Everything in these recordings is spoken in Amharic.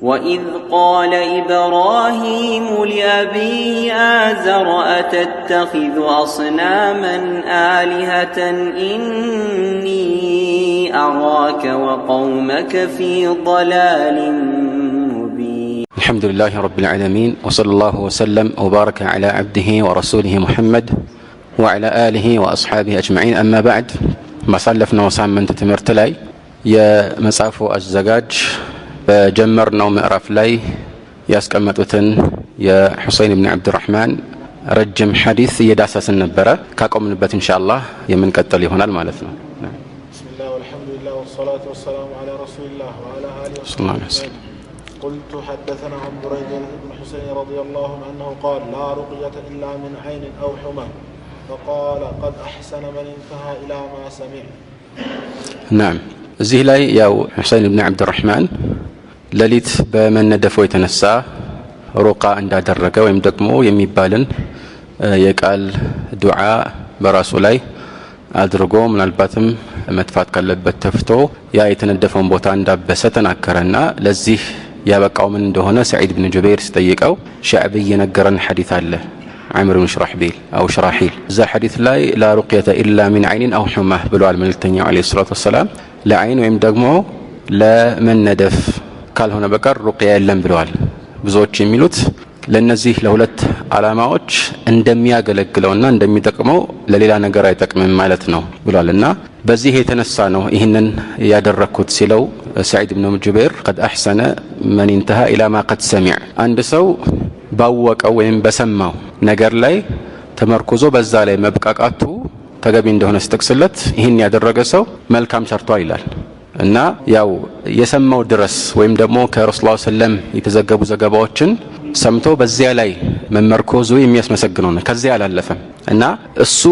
وإذ قال إبراهيم لأبيه آزر أتتخذ أصناما آلهة إني أراك وقومك في ضلال مبين. الحمد لله رب العالمين، وصلى الله وسلم وبارك على عبده ورسوله محمد وعلى آله وأصحابه أجمعين. أما بعد، ما صلفنا وسامنت تمرت لاي يا مصافو الزجاج بجمرنا ومعرف لاي ياسكمتوتن يا حسين بن عبد الرحمن رجم حديث يداسس النبرة كاكم نبت إن شاء الله يمن كتل هنا المالثنا. بسم الله والحمد لله والصلاة والسلام على رسول الله وعلى آله صلى الله عليه وسلم. قلت حدثنا عن بريد بن حسين رضي الله عنه أنه قال لا رقية إلا من عين أو حمى، فقال قد أحسن من انتهى إلى ما سمع. نعم، እዚህ ላይ ያው ሁሰይን ኢብኑ አብዱራህማን ሌሊት በመነደፈው የተነሳ ሩቃ እንዳደረገ ወይም ደግሞ የሚባልን የቃል ዱዓ በራሱ ላይ አድርጎ ምናልባትም መጥፋት ካለበት ተፍቶ ያ የተነደፈውን ቦታ እንዳበሰ ተናከረና ለዚህ ያበቃው ምን እንደሆነ ሰዒድ ኢብኑ ጁበይር ሲጠይቀው ሻዕቢ የነገረን ሐዲስ አለ عمر بن شرحبيل أو شراحيل ذا حديث لا رقية إلا من عين أو حمى بلوال من التنيا عليه الصلاة والسلام لا عين ويمدقمه لا من ندف قال هنا بكر رقية إلا بلوال بزوج يميلوت لنزيه لولت علامات اندميا قلقلونا اندمي تقمو لليلا نقرأ يتقمن مالتنا بلوالنا بزيه يتنسانو إهنن يادركوت سيلو سعيد بن جبير قد أحسن من انتهى إلى ما قد سمع عند سو باوقው ወይም በሰማው ነገር ላይ ተመርኩዞ በዛ ላይ መብቃቃቱ ተገቢ እንደሆነ ስተክስለት ይሄን ያደረገ ሰው መልካም ሰርቷል ይላል እና ያው የሰማው ድረስ ወይም ደግሞ ከረሱላህ ሰለም የተዘገቡ ዘገባዎችን ሰምቶ በዚያ ላይ መመርኮዙ የሚያስመሰግነው ነው። ከዚያ አላለፈም እና እሱ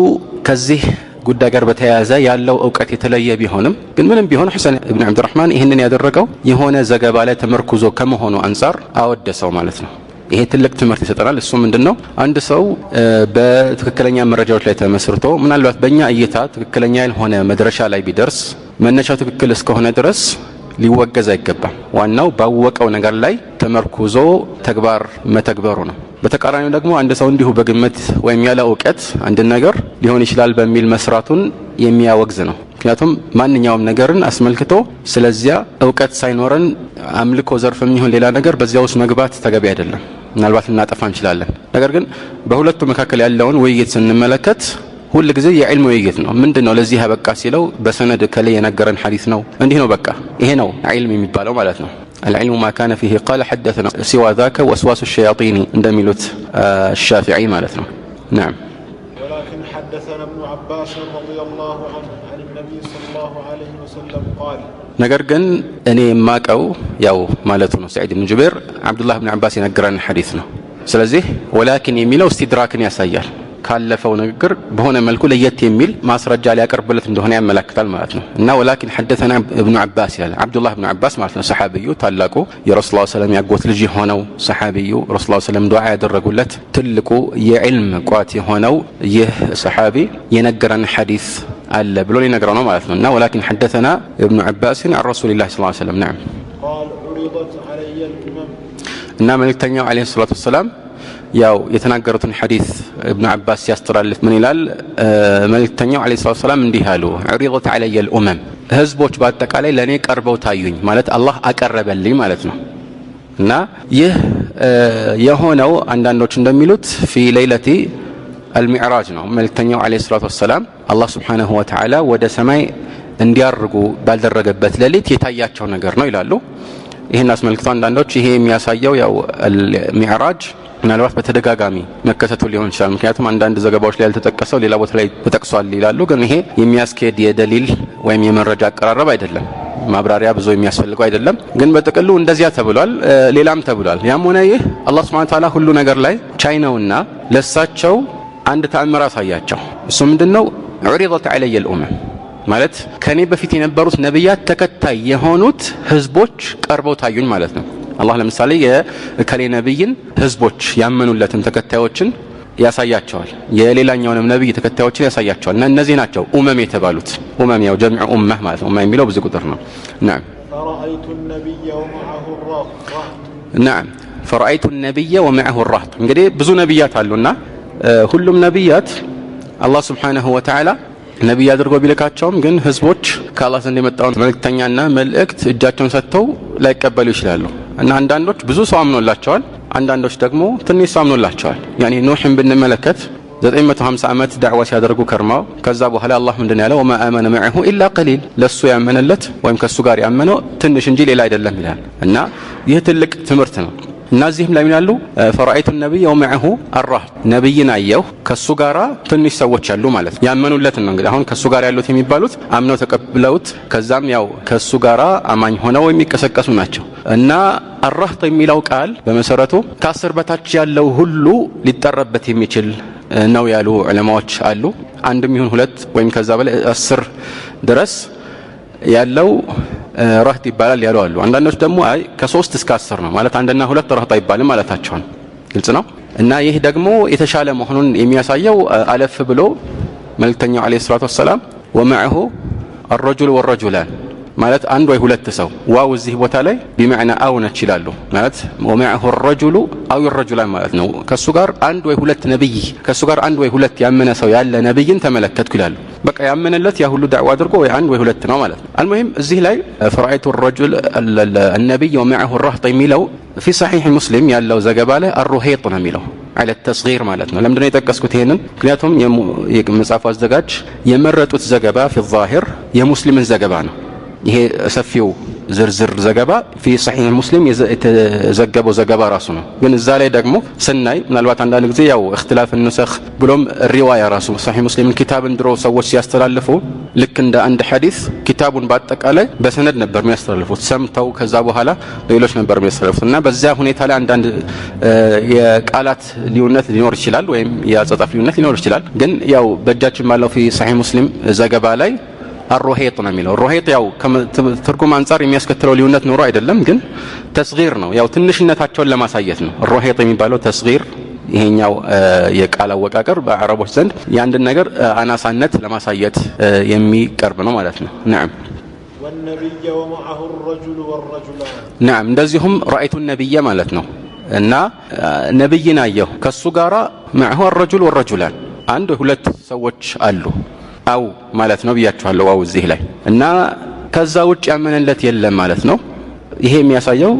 ከዚህ ጉዳይ ጋር በተያያዘ ያለው ዕውቀት የተለየ ቢሆንም ግን ምንም ቢሆን ሁሰይን ኢብኑ አብዱራህማን ይሄንን ያደረገው የሆነ ዘገባ ላይ ተመርኩዞ ከመሆኑ አንፃር አወደሰው ማለት ነው። ይሄ ትልቅ ትምህርት ይሰጠናል። እሱ ምንድነው? አንድ ሰው በትክክለኛ መረጃዎች ላይ ተመስርቶ ምናልባት በእኛ እይታ ትክክለኛ ያልሆነ መድረሻ ላይ ቢደርስ መነሻው ትክክል እስከሆነ ድረስ ሊወገዝ አይገባም። ዋናው ባወቀው ነገር ላይ ተመርኩዞ ተግባር መተግበሩ ነው። በተቃራኒው ደግሞ አንድ ሰው እንዲሁ በግምት ወይም ያለ ዕውቀት አንድ ነገር ሊሆን ይችላል በሚል መስራቱን የሚያወግዝ ነው። ምክንያቱም ማንኛውም ነገርን አስመልክቶ ስለዚያ ዕውቀት ሳይኖረን አምልኮ ዘርፍም ይሁን ሌላ ነገር በዚያ ውስጥ መግባት ተገቢ አይደለም። ምናልባት ልናጠፋ እንችላለን። ነገር ግን በሁለቱ መካከል ያለውን ውይይት ስንመለከት ሁሉ ጊዜ የዕልም ውይይት ነው። ምንድነው ለዚህ ያበቃ ሲለው በሰነድ ከላይ የነገረን ሐዲስ ነው እንዲህ ነው በቃ ይሄ ነው ዒልም የሚባለው ማለት ነው። العلم ما كان فيه قال حدثنا سوى ذاك وسواس الشياطين እንደሚሉት الشافعي ማለት ነው። نعم. ولكن حدثنا ابن عباس رضي الله عنه عن النبي صلى الله عليه وسلم قال ነገር ግን እኔ ማቀው ያው ማለት ነው ሰዒድ ኢብኑ ጁበይር አብዱላህ ኢብኑ አባስ የነገረን ሐዲስ ነው። ስለዚህ ወላኪን የሚለው ኢስቲድራክን ያሳያል። ካለፈው ንግግር በሆነ መልኩ ለየት የሚል ማስረጃ ሊያቀርብለት እንደሆነ ያመለክታል ማለት ነው። እና ወላኪን حدثنا ابن عباس ይላል አብዱላህ ኢብኑ አባስ ማለት ነው። ሰሐቢዩ ታላቁ የረሱላህ ሰለላሁ ዐለይሂ ያጎት ልጅ ሆነው ሰሐቢዩ ረሱላህ ሰለላሁ ዱዓ ያደረጉለት ትልቁ የዕልም ቋት የሆነው ይህ ሰሐቢ የነገረን ሐዲስ አለ ብሎ ሊነግረው ነው ማለት ነው። እና ወላኪን حدثنا ابن عباس عن رسول الله صلى الله عليه وسلم. نعم. قال عرضت علي الامم እና መልእክተኛው عليه الصلاه والسلام ያው የተናገሩትን ሐዲስ ኢብኑ አባስ ያስተላልፍ ምን ይላል? መልእክተኛው عليه الصلاه والسلام እንዲህ አሉ عرضت علي الامم ህዝቦች በአጠቃላይ ለኔ ቀርበው ታዩኝ ማለት አላህ አቀረበልኝ ማለት ነው። እና ይህ የሆነው አንዳንዶች እንደሚሉት في ليله المعراج ነው። መልእክተኛው عليه الصلاه والسلام አላህ Subhanahu Wa Ta'ala ወደ ሰማይ እንዲያርጉ ባልደረገበት ሌሊት የታያቸው ነገር ነው ይላሉ። ይሄን አስመልክቶ አንዳንዶች ይሄ የሚያሳየው ያው المعراج ምናልባት በተደጋጋሚ መከሰቱ ሊሆን ይችላል። ምክንያቱም አንዳንድ ዘገባዎች ላይ ያልተጠቀሰው ሌላ ቦታ ላይ ተጠቅሷል ይላሉ። ግን ይሄ የሚያስኬድ የደሊል ወይም የመረጃ አቀራረብ አይደለም። ማብራሪያ ብዙ የሚያስፈልገው አይደለም። ግን በጥቅሉ እንደዚያ ተብሏል፣ ሌላም ተብሏል። ያም ሆነ ይህ አላህ Subhanahu Wa Ta'ala ሁሉ ነገር ላይ ቻይ ነውና ለሳቸው አንድ ተአምር አሳያቸው። እሱ ምንድነው? عرضت علي الامم ማለት ከኔ በፊት የነበሩት ነብያት ተከታይ የሆኑት ህዝቦች ቀርበው ታዩኝ ማለት ነው። አላህ ለምሳሌ የከሌ ነብይን ህዝቦች ያመኑለትን ተከታዮችን ያሳያቸዋል፣ የሌላኛውንም ነብይ ተከታዮችን ያሳያቸዋል። እና እነዚህ ናቸው ኡመም የተባሉት። ኡመም ያው ጀምዑ ኡመህ ማለት ነው። ኡመህ የሚለው ብዙ ቁጥር ነው። نعم. فرأيت النبي ومعه الرهط. نعم فرأيت النبي ومعه الرهط እንግዲህ ብዙ ነብያት አሉና ሁሉም ነብያት አላህ Subhanahu Wa Ta'ala ነብይ አድርጎ ቢልካቸውም ግን ህዝቦች ከአላህ ዘንድ የመጣውን መልእክተኛና መልእክት እጃቸውን ሰጥተው ላይቀበሉ ይችላሉ እና አንዳንዶች ብዙ ሰው አምኖላቸዋል አንዳንዶች ደግሞ ትንሽ ሰው አምኖላቸዋል ያኒ ኑህን ብንመለከት 950 ዓመት ዳዕዋ ሲያደርጉ ከርማው ከዛ በኋላ አላህ ምንድነው ያለው ወማ አመነ معه الا قليل ለሱ ያመነለት ወይም ከሱ ጋር ያመነው ትንሽ እንጂ ሌላ አይደለም ይላል እና ይህ ትልቅ ትምህርት ነው እና እዚህም ላይ ምናሉ ፈራአይቱ النبي ومعه الرهط ነብይን አየሁ ከሱ ጋራ ትንሽ ሰዎች ያሉ ማለት ያመኑለት ነው እንግዲህ አሁን ከሱ ጋር ያሉት የሚባሉት አምነው ተቀብለውት ከዛም ያው ከሱ ጋራ አማኝ ሆነው የሚቀሰቀሱ ናቸው እና الرهط የሚለው ቃል በመሰረቱ ከ10 በታች ያለው ሁሉ ሊጠራበት የሚችል ነው ያሉ ዑለማዎች አሉ አንድም ይሁን ሁለት ወይም ከዛ በላይ 10 ድረስ ያለው ረህጥ ይባላል ያሉ አሉ አንዳንዶች ደግሞ አይ ከ3 እስከ 10 ነው ማለት አንድና ሁለት ረህጥ አይባልም ማለታቸው ነው ግልጽ ነው እና ይሄ ደግሞ የተሻለ መሆኑን የሚያሳየው አለፍ ብሎ መልእክተኛው አለይሂ ሰላቱ ወሰለም ወማعه الرجل والرجلان ማለት አንድ ወይ ሁለት ሰው ዋው እዚህ ቦታ ላይ بمعنى አው ነች ይላሉ ማለት ومعه الرجل او الرجلان ማለት ነው ከሱ ጋር አንድ ወይ ሁለት ነብይ ከሱ ጋር አንድ ወይ ሁለት ያመነ ሰው ያለ ነብይን ተመለከትኩ ይላሉ በቃ ያመነለት ያ ሁሉ ዳዕዋ አድርጎ ወይ አንድ ወይ ሁለት ነው ማለት ነው المهم እዚህ ላይ فرأيت الرجل النبي ومعه الرهط የሚለው في صحيح مسلم ያለው ዘገባ ላይ الرهيط ነው የሚለው على التصغير ማለት ነው ለምንድነው የተጠቀስኩት ይሄንን ምክንያቱም የመጽሐፉ አዘጋጅ የመረጡት ዘገባ في الظاهر የሙስሊምን ዘገባ ነው ይሄ ሰፊው ዝርዝር ዘገባ في صحيح مسلم የተዘገበው ዘገባ ራሱ ነው ግን እዛ ላይ ደግሞ ስናይ ምናልባት አንዳንድ ጊዜ ያው اختلاف النسخ ብሎም ሪዋያ ራሱ صحيح مسلم ኪታብን ድሮ ሰዎች ሲያስተላልፉ ልክ እንደ አንድ ሐዲስ ኪታቡን በአጠቃላይ በሰነድ ነበር የሚያስተላልፉት ሰምተው ከዛ በኋላ ሌሎች ነበር የሚያስተላልፉት እና በዛ ሁኔታ ላይ አንዳንድ የቃላት ልዩነት ሊኖር ይችላል ወይም የአጻጻፍ ልዩነት ሊኖር ይችላል ግን ያው በእጃችን ባለው في صحيح مسلم ዘገባ ላይ الرهيط ነው የሚለው الرهيط ያው ትርጉም አንፃር የሚያስከትለው ሊዩነት ኖሮ አይደለም ግን ተስጊር ነው ያው ትንሽነታቸውን ለማሳየት ነው الرهيط የሚባለው ተስጊር ይሄኛው የቃል አወቃቀር በአረቦች ዘንድ ያንድ ነገር አናሳነት ለማሳየት የሚቀርብ ነው ማለት ነው نعم والنبي ومعه الرجل والرجلان نعم እንደዚሁም رأيت النبي ማለት ነው እና ነብይን አየሁ ከሱ ጋራ معه الرجل والرجلان አንድ ሁለት ሰዎች አሉ አው ማለት ነው ብያችኋለሁ ዋው እዚህ ላይ እና ከዛ ውጭ ያመነለት የለም ማለት ነው ይሄ የሚያሳየው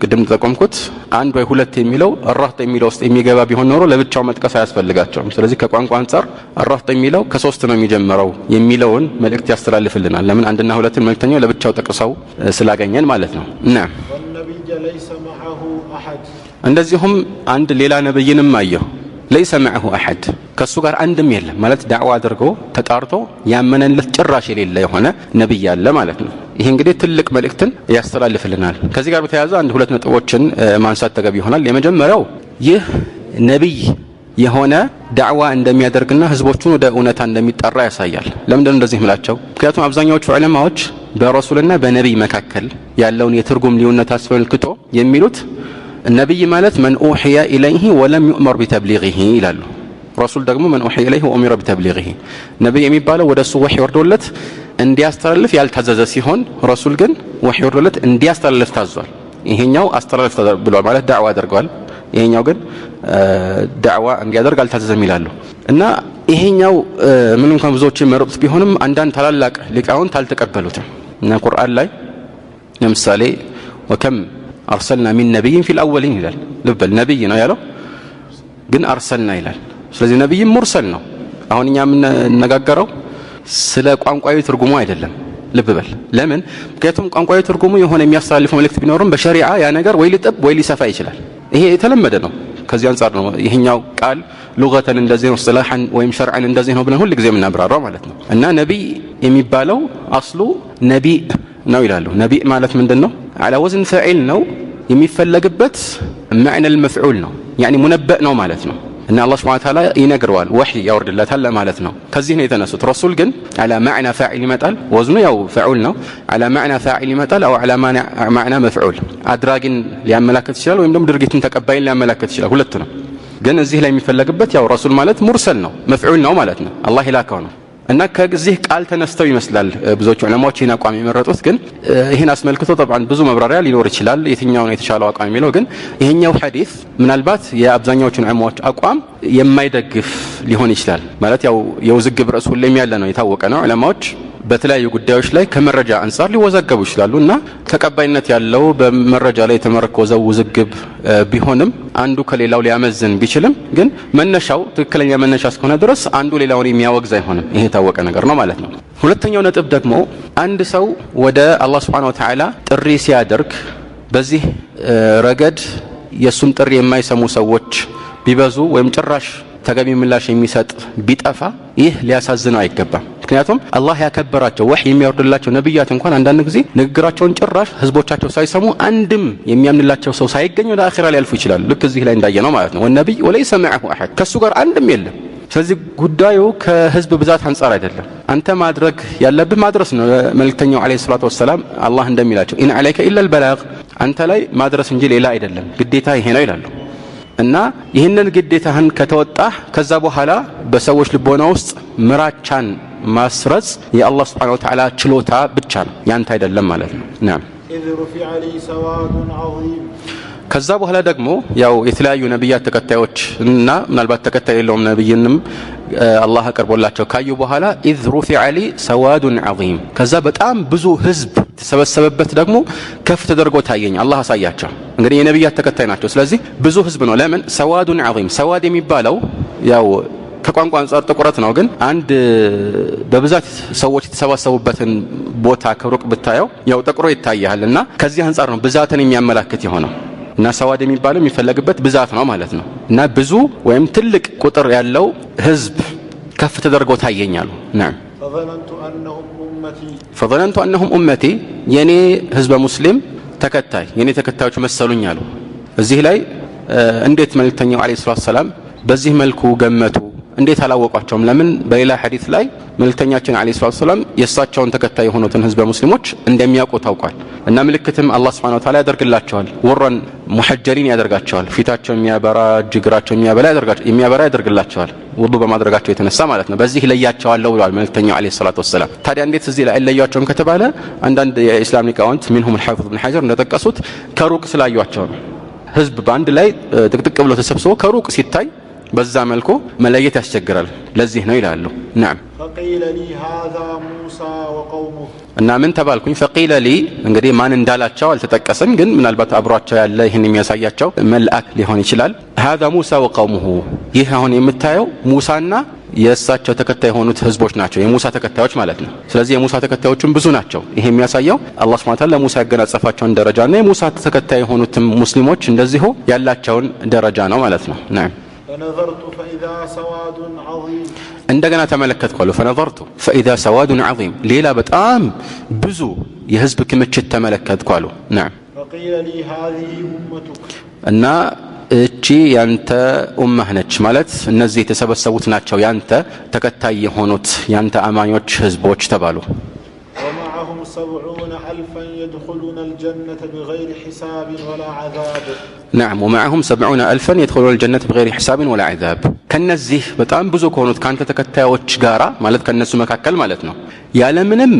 ቅድም ተቆምኩት አንድ ወይ ሁለት የሚለው الرهط የሚለው ውስጥ የሚገባ ቢሆን ኖሮ ለብቻው መጥቀስ አያስፈልጋቸውም ስለዚህ ከቋንቋ አንፃር الرهط የሚለው ከ3 ነው የሚጀምረው የሚለውን መልእክት ያስተላልፍልናል ለምን አንድና ሁለትን መልእክተኛው ለብቻው ጠቅሰው ስላገኘን ማለት ነው እና والنبي ليس معه احد እንደዚሁም አንድ ሌላ ነብይንም አየሁ ليس معه احد ከሱ ጋር አንድም የለም ማለት ዳዕዋ አድርጎ ተጣርቶ ያመነለት ጭራሽ የሌለ የሆነ ነብይ አለ ማለት ነው ይሄ እንግዲህ ትልቅ መልእክትን ያስተላልፍልናል ከዚህ ጋር በተያያዘ አንድ ሁለት ነጥቦችን ማንሳት ተገቢ ይሆናል የመጀመሪያው ይህ ነብይ የሆነ ዳዕዋ እንደሚያደርግና ህዝቦቹን ወደ እውነታ እንደሚጣራ ያሳያል ለምን እንደዚህ ምላቸው ምክንያቱም አብዛኛዎቹ ዑለማዎች በረሱልና በነብይ መካከል ያለውን የትርጉም ልዩነት አስፈልክቶ የሚሉት النبي ማለት من اوحي اليه ولم يؤمر بتبليغه ይላሉ ረሱል ደግሞ من اوحي اليه وامر بتبليغه ነብይ የሚባለው ወደሱ ወህይ ወርዶለት እንዲያስተላልፍ ያልታዘዘ ሲሆን ረሱል ግን ወህይ ወርዶለት እንዲያስተላልፍ ታዟል ይሄኛው አስተላልፍ ብሏል ማለት ዳዕዋ አድርጓል ይሄኛው ግን ዳዕዋ እንዲያደርግ አልታዘዘም ይላሉ እና ይሄኛው ምን እንኳን ብዙዎች መረጡት ቢሆንም አንዳንድ ታላላቅ ሊቃውንት አልተቀበሉትም እና ቁርአን ላይ ለምሳሌ ወከም أرسلنا من نبي في الأولين ይላል ልበል ነብይ ነው ያለው ግን አርሰልና ይላል ስለዚህ ነብይ ሙርሰል ነው አሁን እኛ የምንነጋገረው ስለ ቋንቋዊ ትርጉሙ አይደለም ልበል ለምን ምክንያቱም ቋንቋዊ ትርጉሙ የሆነ የሚያስተላልፈው መልእክት ቢኖርም በሸሪዓ ያ ነገር ወይ ሊጠብ ወይ ሊሰፋ ይችላል ይሄ የተለመደ ነው ከዚህ አንፃር ነው ይሄኛው ቃል ሉገተን እንደዚህ ነው ሰላሐን ወይም ሸርዓን እንደዚህ ነው ብለን ሁሉ ጊዜ የምናብራራው ማለት ነው እና ነብይ የሚባለው አስሉ ነብይ ነው ይላሉ ነብይ ማለት ምንድነው على وزن فاعل ነው የሚፈለግበት معنى المفعول ነው يعني منبأ ነው ማለት ነው እና አላህ Subhanahu Wa Ta'ala ይነግረዋል ወህይ ያወርድለታል ማለት ነው ከዚህ ነው የተነሱት ረሱል ግን على معنى فاعل ይመጣል ወዝኑ ያው فاعل ነው على معنى فاعل ይመጣል او على معنى مفعول አድራጊን ሊያመላክት ይችላል ወይም ደግሞ ድርጊትን ተቀባይን ሊያመላክት ይችላል ሁለቱ ነው ግን እዚህ ላይ የሚፈለግበት ያው ረሱል ማለት ሙርሰል ነው መፍዑል ነው ማለት ነው አላህ ይላከው ነው እና ከዚህ ቃል ተነስተው ይመስላል ብዙዎች ዑለማዎች ይህን አቋም የመረጡት። ግን ይህን አስመልክቶ طبعا ብዙ መብራሪያ ሊኖር ይችላል የትኛው ነው የተሻለው አቋም የሚለው። ግን ይሄኛው ሐዲስ ምናልባት የአብዛኛዎቹን ዑለማዎች አቋም የማይደግፍ ሊሆን ይችላል። ማለት ያው የውዝግብ ርዕስ ሁሌም ያለ ነው የታወቀ ነው። ዑለማዎች በተለያዩ ጉዳዮች ላይ ከመረጃ አንፃር ሊወዛገቡ ይችላሉና ተቀባይነት ያለው በመረጃ ላይ የተመረኮዘው ውዝግብ ቢሆንም አንዱ ከሌላው ሊያመዝን ቢችልም ግን መነሻው ትክክለኛ መነሻ እስከሆነ ድረስ አንዱ ሌላውን የሚያወግዝ አይሆንም። ይሄ የታወቀ ነገር ነው ማለት ነው። ሁለተኛው ነጥብ ደግሞ አንድ ሰው ወደ አላህ Subhanahu Wa Ta'ala ጥሪ ሲያደርግ በዚህ ረገድ የሱን ጥሪ የማይሰሙ ሰዎች ቢበዙ ወይም ጭራሽ ተገቢ ምላሽ የሚሰጥ ቢጠፋ ይህ ሊያሳዝነው አይገባም። ምክንያቱም አላህ ያከበራቸው ወህይ የሚያወርድላቸው ነብያት እንኳን አንዳንድ ጊዜ ንግግራቸውን ጭራሽ ህዝቦቻቸው ሳይሰሙ አንድም የሚያምንላቸው ሰው ሳይገኝ ወደ አኺራ ሊያልፉ ይችላል። ልክ እዚህ ላይ እንዳየነው ማለት ነው። ወነብይ ወለይሰ መዐሁ አሐድ ከሱ ጋር አንድም የለም። ስለዚህ ጉዳዩ ከህዝብ ብዛት አንፃር አይደለም። አንተ ማድረግ ያለብህ ማድረስ ነው። መልእክተኛው አለይሂ ሰላቱ ወሰለም አላህ እንደሚላቸው ኢን ዐለይከ ኢለል በላግ አንተ ላይ ማድረስ እንጂ ሌላ አይደለም፣ ግዴታ ይሄ ነው ይላሉ። እና ይህንን ግዴታህን ከተወጣህ ከዛ በኋላ በሰዎች ልቦና ውስጥ ምራቻን ማስረጽ የአላህ Subhanahu Wa Ta'ala ችሎታ ብቻ ነው፣ ያንተ አይደለም ማለት ነው። ናም إذ رفع لي سواد عظيم ከዛ በኋላ ደግሞ ያው የተለያዩ ነብያት ተከታዮች እና ምናልባት ተከታይ የለውም ነብይንም አላህ አቀርቦላቸው ካዩ በኋላ إذ رفع لي سواد عظيم ከዛ በጣም ብዙ ህዝብ ተሰበሰበበት ደግሞ ከፍ ተደርጎ ታየኝ አላህ አሳያቸው። እንግዲህ የነብያት ተከታይ ናቸው። ስለዚህ ብዙ ህዝብ ነው። ለምን سواد عظيم ሰዋድ የሚባለው ያው ከቋንቋ አንፃር ጥቁረት ነው። ግን አንድ በብዛት ሰዎች የተሰባሰቡበትን ቦታ ከሩቅ ብታየው ያው ጠቁሮ ይታያልና ከዚህ አንፃር ነው ብዛትን የሚያመላክት የሆነው። እና ሰዋድ የሚባለው የሚፈለግበት ብዛት ነው ማለት ነው። እና ብዙ ወይም ትልቅ ቁጥር ያለው ህዝብ ከፍ ተደርጎ ታየኛሉ። ናም فظننت انهم امتي የኔ ህዝበ ሙስሊም ተከታይ የኔ ተከታዮች መሰሉኝ አሉ። እዚህ ላይ እንዴት መልእክተኛው አለይሂ ሰላቱ ሰላም በዚህ መልኩ ገመቱ? እንዴት አላወቋቸውም? ለምን በሌላ ሐዲስ ላይ መልእክተኛችን አለይሂ ሰላቱ ሰላም የሳቸውን ተከታይ የሆኑትን ህዝበ ሙስሊሞች እንደሚያውቁ ታውቋል። እና ምልክትም አላህ Subhanahu Wa Ta'ala ያደርግላቸዋል። ወራን ሙሐጀሪን ያደርጋቸዋል። ፊታቸው የሚያበራ እጅግራቸው የሚያበራ ያደርግላቸዋል ውዱ በማድረጋቸው የተነሳ ማለት ነው። በዚህ ለያቸዋለሁ ብለዋል መልእክተኛው አለይሂ ሰላቱ ሰላም። ታዲያ እንዴት እዚህ ላይ ለያቸውም ከተባለ አንዳንድ የኢስላም ሊቃውንት منهم الحافظ ابن حجر እንደጠቀሱት ከሩቅ ስላዩአቸው ነው። ህዝብ ባንድ ላይ ጥቅጥቅ ብሎ ተሰብስቦ ከሩቅ ሲታይ በዛ መልኩ መለየት ያስቸግራል። ለዚህ ነው ይላሉ። ናም فقيل لي هذا موسى وقومه እና ምን ተባልኩኝ? فقيل لي እንግዲህ ማን እንዳላቸው አልተጠቀሰም። ግን ምናልባት አብሯቸው ያለ ይሄን የሚያሳያቸው መልአክ ሊሆን ይችላል። هذا موسى وقومه ይህ አሁን የምታየው ሙሳና የእሳቸው ተከታይ የሆኑት ህዝቦች ናቸው፣ የሙሳ ተከታዮች ማለት ነው። ስለዚህ የሙሳ ተከታዮችም ብዙ ናቸው። ይሄ የሚያሳየው አላህ Subhanahu Wa Ta'ala ለሙሳ ያገናጸፋቸውን ደረጃና የሙሳ ተከታይ የሆኑትም ሙስሊሞች እንደዚሁ ያላቸውን ደረጃ ነው ማለት ነው። ናም فنظرت فإذا سواد عظيم እንደገና ተመለከትኩ። فنظرت فإذا سواد عظيم ሌላ በጣም ብዙ የህዝብ ክምችት ተመለከትኩ አሉ። ናም فقيل لي هذه أمتك እና እቺ ያንተ ኡማህ ነች ማለት እነዚህ የተሰበሰቡት ናቸው ያንተ ተከታይ የሆኑት ያንተ አማኞች ህዝቦች ተባሉ። ومعهم 70,000 يدخلون الجنة بغير حساب ولا عذاب نعم ومعهم 70,000 يدخلون الجنة بغير حساب ولا عذاب ከነዚህ በጣም ብዙ ከሆኑት ካንተ ተከታዮች ጋራ ማለት ከነሱ መካከል ማለት ነው ያለምንም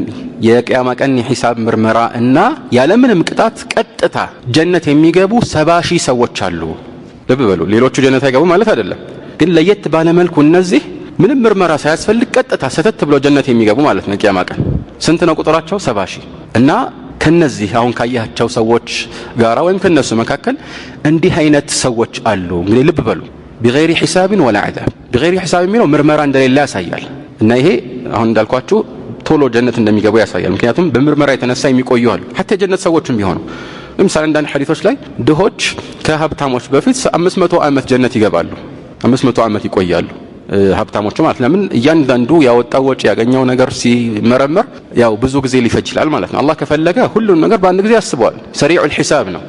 የቂያማ ቀን ሂሳብ ምርመራ እና ያለምንም ቅጣት ቀጥታ ጀነት የሚገቡ 70,000 ሰዎች አሉ። ልብ በሉ ሌሎቹ ጀነት አይገቡ ማለት አይደለም። ግን ለየት ባለ መልኩ እነዚህ ምንም ምርመራ ሳያስፈልግ ቀጥታ ሰተት ብሎ ጀነት የሚገቡ ማለት ነው። ቂያማ ቀን ስንት ነው ቁጥራቸው? 70,000 እና ከነዚህ አሁን ካያቸው ሰዎች ጋራ ወይም ከነሱ መካከል እንዲህ አይነት ሰዎች አሉ። እንግዲህ ልብ በሉ بغير حساب ولا عذاب بغير حساب የሚለው ምርመራ እንደሌለ ያሳያል። እና ይሄ አሁን እንዳልኳችሁ ቶሎ ጀነት እንደሚገቡ ያሳያል። ምክንያቱም በምርመራ የተነሳ የሚቆዩ አሉ حتى ጀነት ሰዎችም ቢሆኑ ለምሳሌ አንዳንድ ሐዲሶች ላይ ድሆች ከሀብታሞች በፊት 500 ዓመት ጀነት ይገባሉ፣ 500 ዓመት ይቆያሉ ሀብታሞች ማለት። ለምን እያንዳንዱ ያወጣው ወጪ ያገኘው ነገር ሲመረመር ያው ብዙ ጊዜ ሊፈጅ ይችላል ማለት ነው። አላህ ከፈለገ ሁሉንም ነገር በአንድ ጊዜ ያስበዋል። ሰሪዑል ሒሳብ ነው።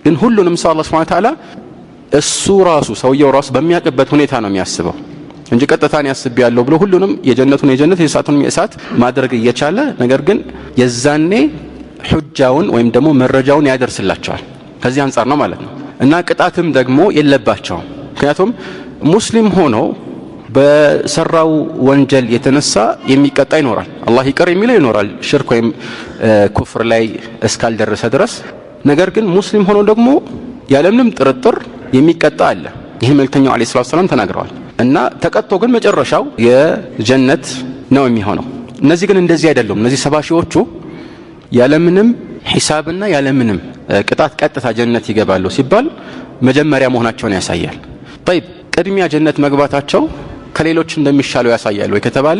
ግን ሁሉንም ሰው አላህ Subhanahu Wa Ta'ala እሱ ራሱ ሰውየው ራሱ በሚያቀበት ሁኔታ ነው የሚያስበው እንጂ ቀጥታን ያስብ ያለው ብሎ ሁሉንም የጀነቱን የጀነት የእሳቱን የእሳት ማድረግ እየቻለ ነገር ግን የዛኔ ሁጃውን ወይም ደግሞ መረጃውን ያደርስላቸዋል። ከዚህ አንፃር ነው ማለት ነው። እና ቅጣትም ደግሞ የለባቸውም። ምክንያቱም ሙስሊም ሆኖ በሰራው ወንጀል የተነሳ የሚቀጣ ይኖራል። አላህ ይቅር የሚለው ይኖራል ሽርክ ወይም ኩፍር ላይ እስካልደረሰ ድረስ። ነገር ግን ሙስሊም ሆኖ ደግሞ ያለምንም ጥርጥር የሚቀጣ አለ። ይህ መልእክተኛው አለይሂ ሰላቱ ሰላም ተናግረዋል። እና ተቀጥቶ ግን መጨረሻው የጀነት ነው የሚሆነው። እነዚህ ግን እንደዚህ አይደሉም። እነዚህ 70 ሺዎቹ ያለምንም ሒሳብና ያለምንም ቅጣት ቀጥታ ጀነት ይገባሉ ሲባል መጀመሪያ መሆናቸውን ያሳያል። طيب ቅድሚያ ጀነት መግባታቸው ከሌሎች እንደሚሻሉ ያሳያል ወይ ከተባለ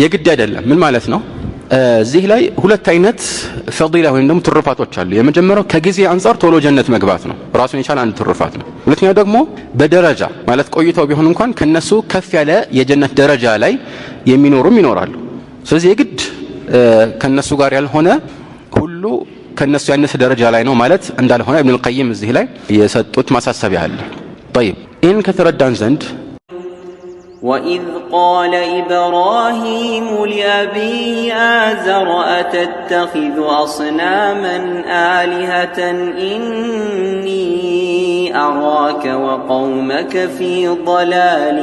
የግድ አይደለም። ምን ማለት ነው? እዚህ ላይ ሁለት አይነት ፈዲላ ወይም ደግሞ ትሩፋቶች አሉ። የመጀመሪያው ከጊዜ አንፃር ቶሎ ጀነት መግባት ነው፣ ራሱን የቻለ አንድ ትሩፋት ነው። ሁለተኛው ደግሞ በደረጃ ማለት ቆይተው ቢሆን እንኳን ከነሱ ከፍ ያለ የጀነት ደረጃ ላይ የሚኖሩም ይኖራሉ። ስለዚህ የግድ ከነሱ ጋር ያልሆነ ሁሉ ከነሱ ያነሰ ደረጃ ላይ ነው ማለት እንዳልሆነ ኢብኑል ቀይም እዚህ ላይ የሰጡት ማሳሰቢያ አለ። طيب إن كتردان زند وإذ قال إبراهيم لأبيه آزر أتتخذ أصناما آلهة إني أراك وقومك في ضلال